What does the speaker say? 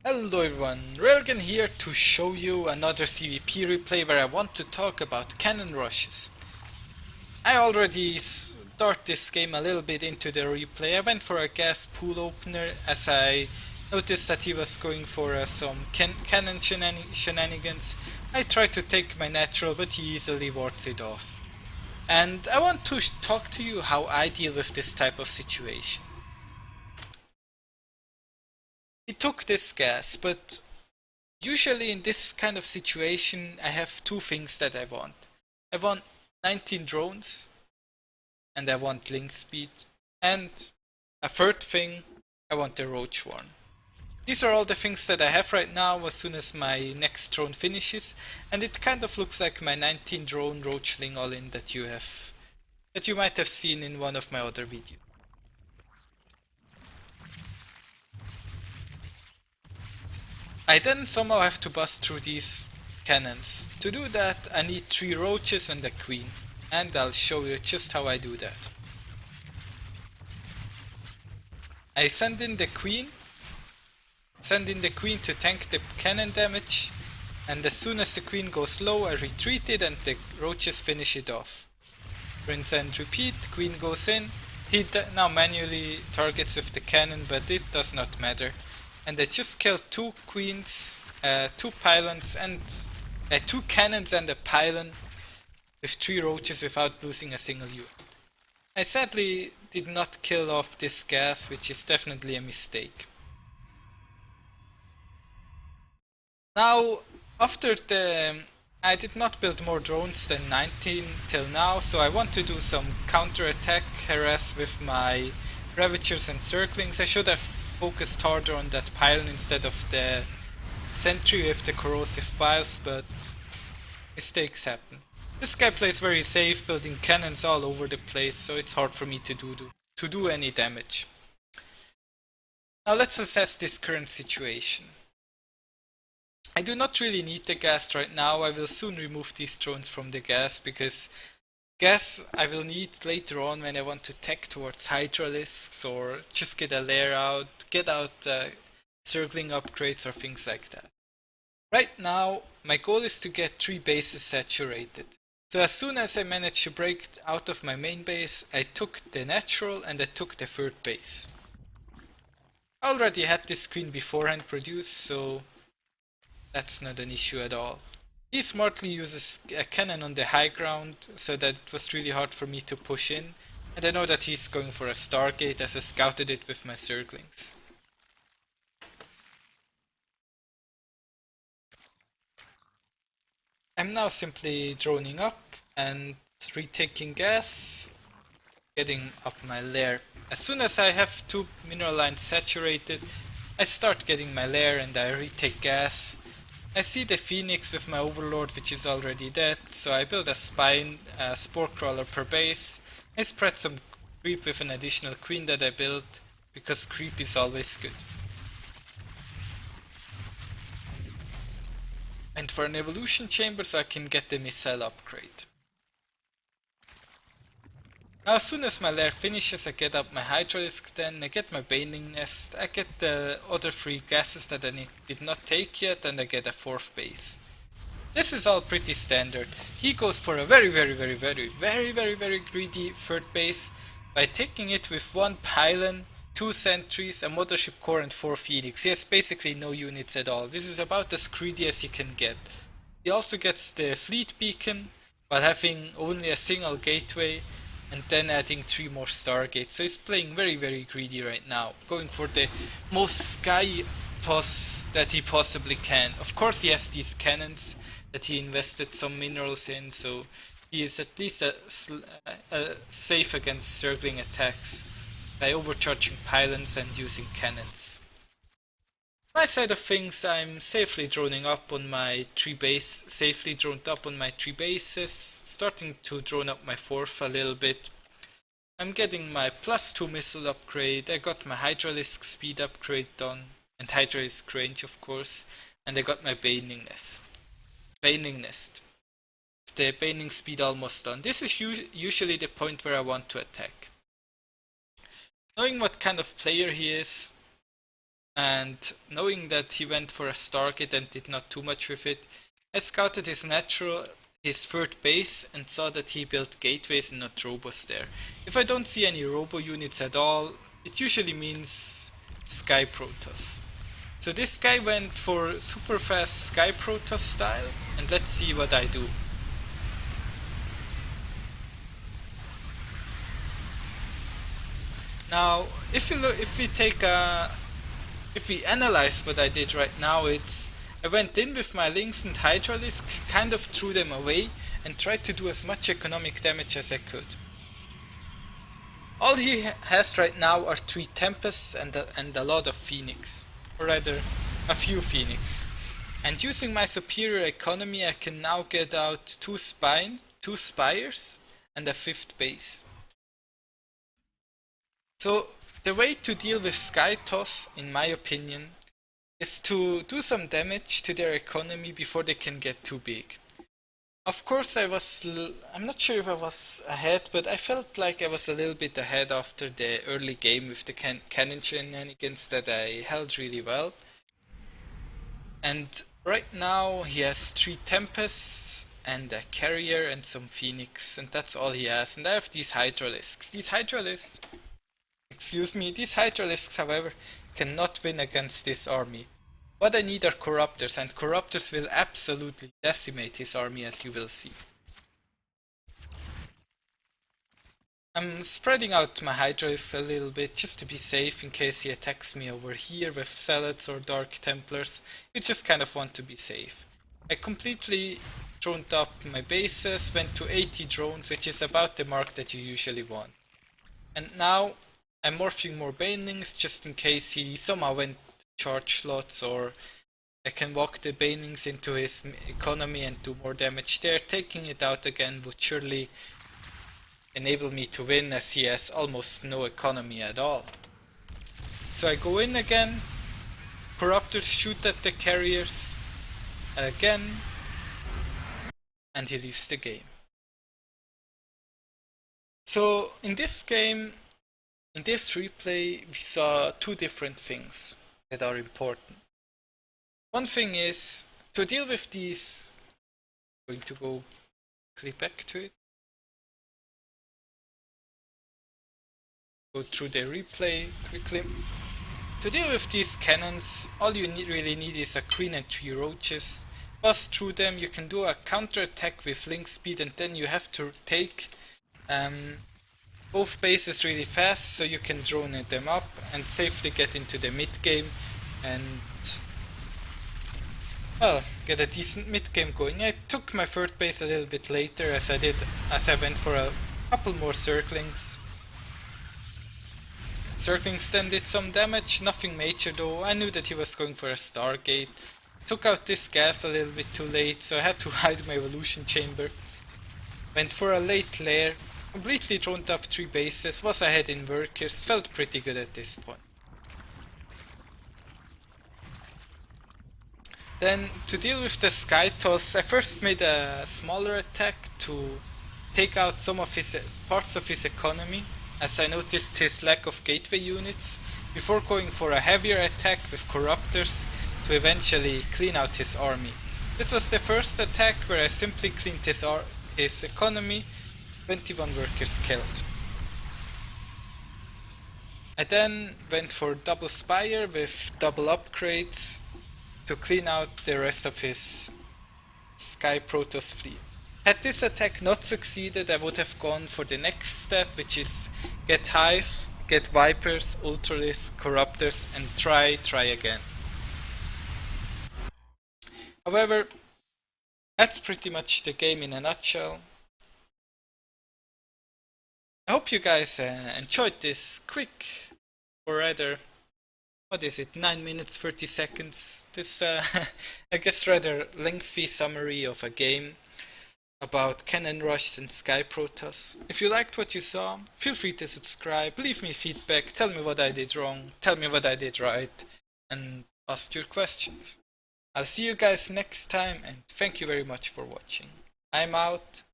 Hello everyone, Railgun here to show you another ZvP replay where I want to talk about Cannonrushes. I already start this game a little bit into the replay. I went for a gas pool opener as I noticed that he was going for some cannon shenanigans. I tried to take my natural, but he easily wards it off. And I want to talk to you how I deal with this type of situation. He took this gas, but usually in this kind of situation I have two things that I want. I want 19 drones, and I want link speed, and a third thing, I want the roach one. These are all the things that I have right now as soon as my next drone finishes, and it kind of looks like my 19 drone roachling all-in that you might have seen in one of my other videos. I then somehow have to bust through these cannons. To do that I need 3 roaches and a queen, and I'll show you just how I do that. I send in the queen to tank the cannon damage, and as soon as the queen goes low I retreat it and the roaches finish it off. Rinse and repeat, queen goes in, he now manually targets with the cannon, but it does not matter. And I just killed 2 queens, 2 pylons, and 2 cannons and a pylon with 3 roaches without losing a single unit. I sadly did not kill off this gas, which is definitely a mistake. Now, I did not build more drones than 19 till now, so I want to do some counter-attack harass with my Ravagers and Circlings. I should have focused harder on that pylon instead of the sentry with the corrosive bias, but mistakes happen. This guy plays very safe, building cannons all over the place, so it's hard for me to do any damage. Now let's assess this current situation. I do not really need the gas right now. I will soon remove these drones from the gas, because gas I will need later on when I want to tech towards Hydralisks or just get a lair out, get out circling upgrades or things like that. Right now my goal is to get 3 bases saturated. So as soon as I managed to break out of my main base, I took the natural and I took the 3rd base. I already had this queen beforehand produced, so that's not an issue at all. He smartly uses a cannon on the high ground, so that it was really hard for me to push in, and I know that he's going for a Stargate as I scouted it with my Zerglings. I'm now simply droning up and retaking gas, getting up my lair. As soon as I have 2 mineral lines saturated, I start getting my lair and I retake gas. I see the Phoenix with my Overlord, which is already dead, so I build a Spore Crawler per base. I spread some creep with an additional queen that I built, because creep is always good. And for an evolution chambers I can get the missile upgrade. Now as soon as my lair finishes I get up my Hydralisk, then I get my Baning Nest, I get the other 3 gases that I did not take yet, and I get a 4th base. This is all pretty standard. He goes for a very greedy 3rd base by taking it with 1 pylon, 2 sentries, a mothership core and 4 Phoenix. He has basically no units at all. This is about as greedy as you can get. He also gets the fleet beacon while having only a single gateway, and then adding 3 more Stargates. So he's playing very greedy right now, going for the most Skytoss that he possibly can. Of course he has these cannons that he invested some minerals in, so he is at least safe against circling attacks by overcharging pylons and using cannons. My side of things, I'm safely droning up on my 3 bases, starting to drone up my 4th a little bit. I'm getting my +2 missile upgrade, I got my Hydralisk speed upgrade done, and Hydralisk range of course, and I got my Baning Nest. The Baning speed almost done. This is usually the point where I want to attack. Knowing what kind of player he is, and knowing that he went for a Stargate and did not too much with it, I scouted his third base and saw that he built gateways and not robos there. If I don't see any robo units at all, it usually means Sky Protoss. So this guy went for super fast Sky Protoss style, and let's see what I do. Now, if we analyze what I did right now, I went in with my Lynx and Hydralisk, kind of threw them away, and tried to do as much economic damage as I could. All he has right now are 3 Tempests and a lot of Phoenix, or rather, a few Phoenix. And using my superior economy, I can now get out 2 Spires, and a 5th base. So the way to deal with Skytoss, in my opinion, is to do some damage to their economy before they can get too big. Of course I'm not sure if I was ahead, but I felt like I was a little bit ahead after the early game with the cannon shenanigans that I held really well. And right now he has 3 Tempests and a Carrier and some Phoenix, and that's all he has. And I have these Hydralisks. These Hydralisks, however, cannot win against this army. What I need are Corruptors, and Corruptors will absolutely decimate his army, as you will see. I'm spreading out my Hydralisks a little bit just to be safe in case he attacks me over here with Zealots or Dark Templars. You just kind of want to be safe. I completely droned up my bases, went to 80 drones, which is about the mark that you usually want. And now I'm morphing more Banelings just in case he somehow went to charge slots, or I can walk the Banelings into his economy and do more damage there. Taking it out again would surely enable me to win, as he has almost no economy at all. So I go in again, Corruptors shoot at the Carriers again, and he leaves the game. So in this game, in this replay, we saw 2 different things that are important. One thing is, to deal with these, I'm going to go click back to it, go through the replay quickly. To deal with these cannons, all you really need is a Queen and 3 Roaches. Bust through them, you can do a counter attack with Link Speed, and then you have to take both bases really fast, so you can drone them up and safely get into the mid game and, well, get a decent mid game going. I took my 3rd base a little bit later as I went for a couple more circlings. Circlings then did some damage, nothing major though. I knew that he was going for a Stargate. Took out this gas a little bit too late, so I had to hide my evolution chamber. Went for a late lair. Completely droned up 3 bases, was ahead in workers, felt pretty good at this point. Then, to deal with the Skytoss, I first made a smaller attack to take out some of his parts of his economy, as I noticed his lack of gateway units, before going for a heavier attack with Corruptors to eventually clean out his army. This was the first attack where I simply cleaned his economy, 21 workers killed. I then went for double Spire with double upgrades to clean out the rest of his Sky Protoss fleet. Had this attack not succeeded, I would have gone for the next step, which is get Hive, get Vipers, Ultralisk, Corruptors, and try again. However, that's pretty much the game in a nutshell. I hope you guys enjoyed this quick, or rather, what is it, 9 minutes 30 seconds, this I guess rather lengthy summary of a game about Cannonrush and Sky Protoss. If you liked what you saw, feel free to subscribe, leave me feedback, tell me what I did wrong, tell me what I did right, and ask your questions. I'll see you guys next time, and thank you very much for watching. I'm out.